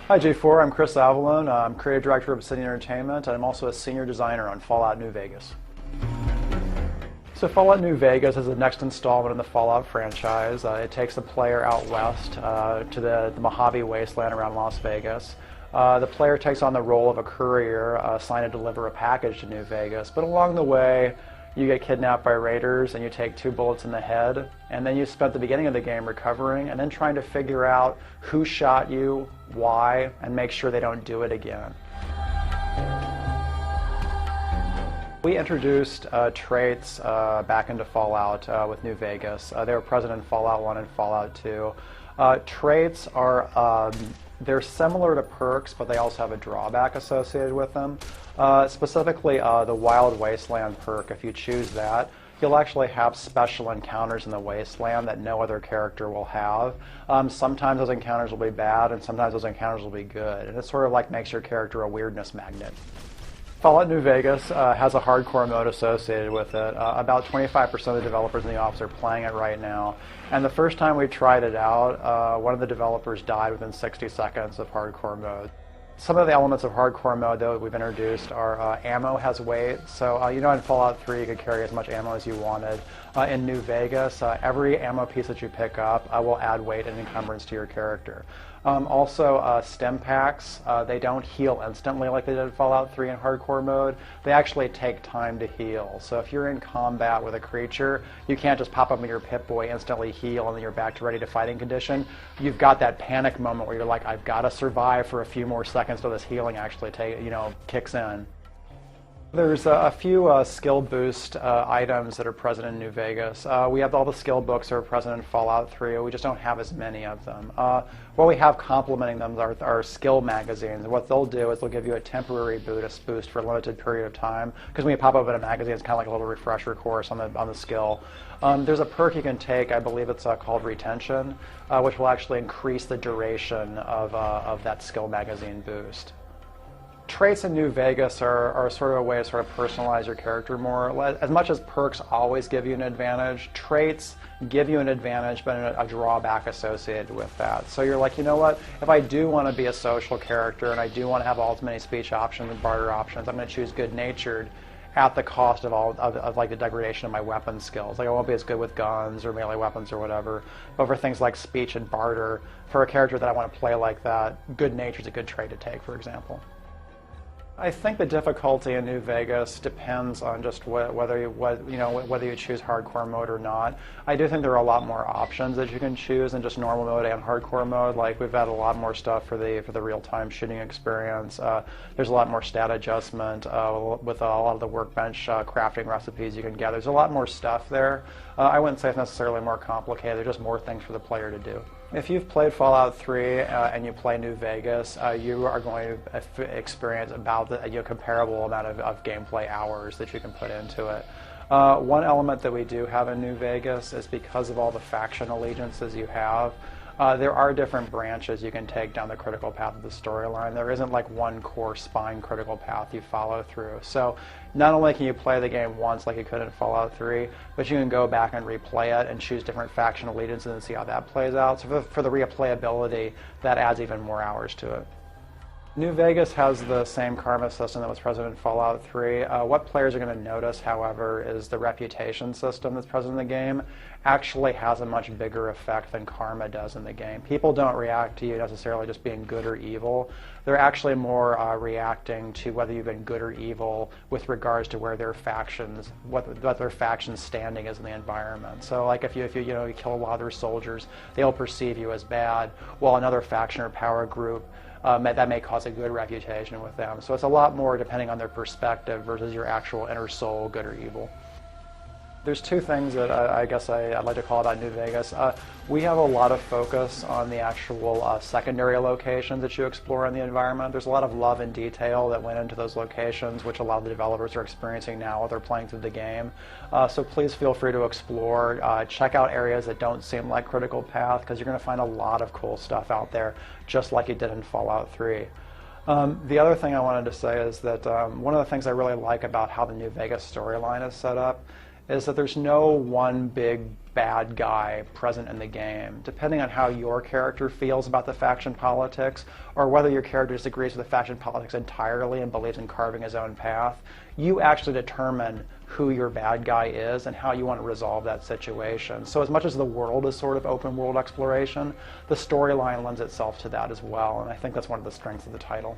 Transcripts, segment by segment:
Hi G4, I'm Chris Avellone. I'm Creative Director of Obsidian Entertainment, and I'm also a Senior Designer on Fallout New Vegas. So Fallout New Vegas is the next installment in the Fallout franchise. It takes the player out west to the Mojave Wasteland around Las Vegas. The player takes on the role of a courier assigned to deliver a package to New Vegas, but along the way you get kidnapped by raiders and you take 2 bullets in the head, and then you spent the beginning of the game recovering and then trying to figure out who shot you, why, and make sure they don't do it again. We introduced traits back into Fallout with New Vegas. They were present in Fallout 1 and Fallout 2. Traits are they're similar to perks, but they also have a drawback associated with them. Specifically, the Wild Wasteland perk, if you choose that, you'll actually have special encounters in the Wasteland that no other character will have. Sometimes those encounters will be bad, and sometimes those encounters will be good. And it sort of like makes your character a weirdness magnet. Fallout New Vegas has a hardcore mode associated with it. About 25% of the developers in the office are playing it right now. And the first time we tried it out, one of the developers died within 60 seconds of hardcore mode. Some of the elements of hardcore mode, though, that we've introduced are ammo has weight. So in Fallout 3 you could carry as much ammo as you wanted. In New Vegas, every ammo piece that you pick up will add weight and encumbrance to your character. Also, stim packs, they don't heal instantly like they did in Fallout 3 in hardcore mode. They actually take time to heal. So if you're in combat with a creature, you can't just pop up in your Pip-Boy, instantly heal, and then you're back to ready to fighting condition. You've got that panic moment where you're like, I've got to survive for a few more seconds till this healing actually kicks in. There's a few skill boost items that are present in New Vegas. We have all the skill books that are present in Fallout 3. We just don't have as many of them. What we have complementing them are skill magazines. And what they'll do is they'll give you a temporary boost for a limited period of time. Because when you pop up in a magazine, it's kind of like a little refresher course on the skill. There's a perk you can take, I believe it's called Retention, which will actually increase the duration of that skill magazine boost. Traits in New Vegas are sort of a way to sort of personalize your character more. As much as perks always give you an advantage, traits give you an advantage but a drawback associated with that. So you're like, you know what, if I do want to be a social character and I do want to have all as many speech options and barter options, I'm going to choose good-natured at the cost of like the degradation of my weapon skills. Like I won't be as good with guns or melee weapons or whatever. But for things like speech and barter, for a character that I want to play like that, good-natured is a good trait to take, for example. I think the difficulty in New Vegas depends on just whether you choose hardcore mode or not. I do think there are a lot more options that you can choose in just normal mode and hardcore mode. Like we've had a lot more stuff for the real-time shooting experience. There's a lot more stat adjustment with a lot of the workbench crafting recipes you can get. There's a lot more stuff there. I wouldn't say it's necessarily more complicated. There's just more things for the player to do. If you've played Fallout 3 and you play New Vegas, you are going to experience about the comparable amount of gameplay hours that you can put into it. One element that we do have in New Vegas is because of all the faction allegiances you have, there are different branches you can take down the critical path of the storyline. There isn't like one core spine critical path you follow through. So not only can you play the game once like you could in Fallout 3, but you can go back and replay it and choose different faction allegiances and see how that plays out. So for the replayability, that adds even more hours to it. New Vegas has the same karma system that was present in Fallout 3. What players are going to notice, however, is the reputation system that's present in the game actually has a much bigger effect than karma does in the game. People don't react to you necessarily just being good or evil. They're actually more reacting to whether you've been good or evil with regards to where their factions, what their faction's standing is in the environment. So like if you kill a lot of their soldiers, they'll perceive you as bad, while another faction or power group that may cause a good reputation with them. So it's a lot more depending on their perspective versus your actual inner soul, good or evil. There's two things that I guess I'd like to call about New Vegas. We have a lot of focus on the actual secondary locations that you explore in the environment. There's a lot of love and detail that went into those locations, which a lot of the developers are experiencing now while they're playing through the game. So please feel free to explore. Check out areas that don't seem like critical path, because you're going to find a lot of cool stuff out there, just like you did in Fallout 3. The other thing I wanted to say is that one of the things I really like about how the New Vegas storyline is set up is that there's no one big bad guy present in the game. Depending on how your character feels about the faction politics, or whether your character disagrees with the faction politics entirely and believes in carving his own path, you actually determine who your bad guy is and how you want to resolve that situation. So as much as the world is sort of open world exploration, the storyline lends itself to that as well, and I think that's one of the strengths of the title.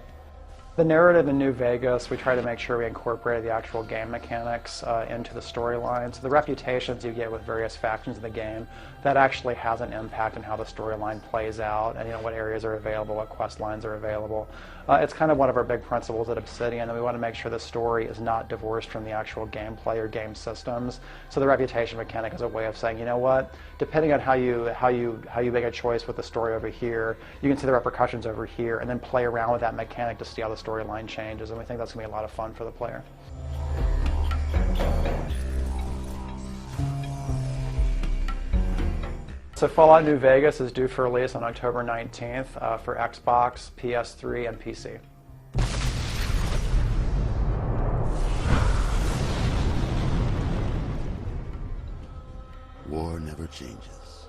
The narrative in New Vegas, we try to make sure we incorporate the actual game mechanics into the storyline. So the reputations you get with various factions in the game, that actually has an impact on how the storyline plays out and what areas are available, what quest lines are available. It's kind of one of our big principles at Obsidian, and we want to make sure the story is not divorced from the actual gameplay or game systems. So the reputation mechanic is a way of saying, you know what, depending on how you make a choice with the story over here, you can see the repercussions over here, and then play around with that mechanic to see how the storyline changes, and we think that's going to be a lot of fun for the player. So Fallout New Vegas is due for release on October 19th for Xbox, PS3, and PC. War never changes.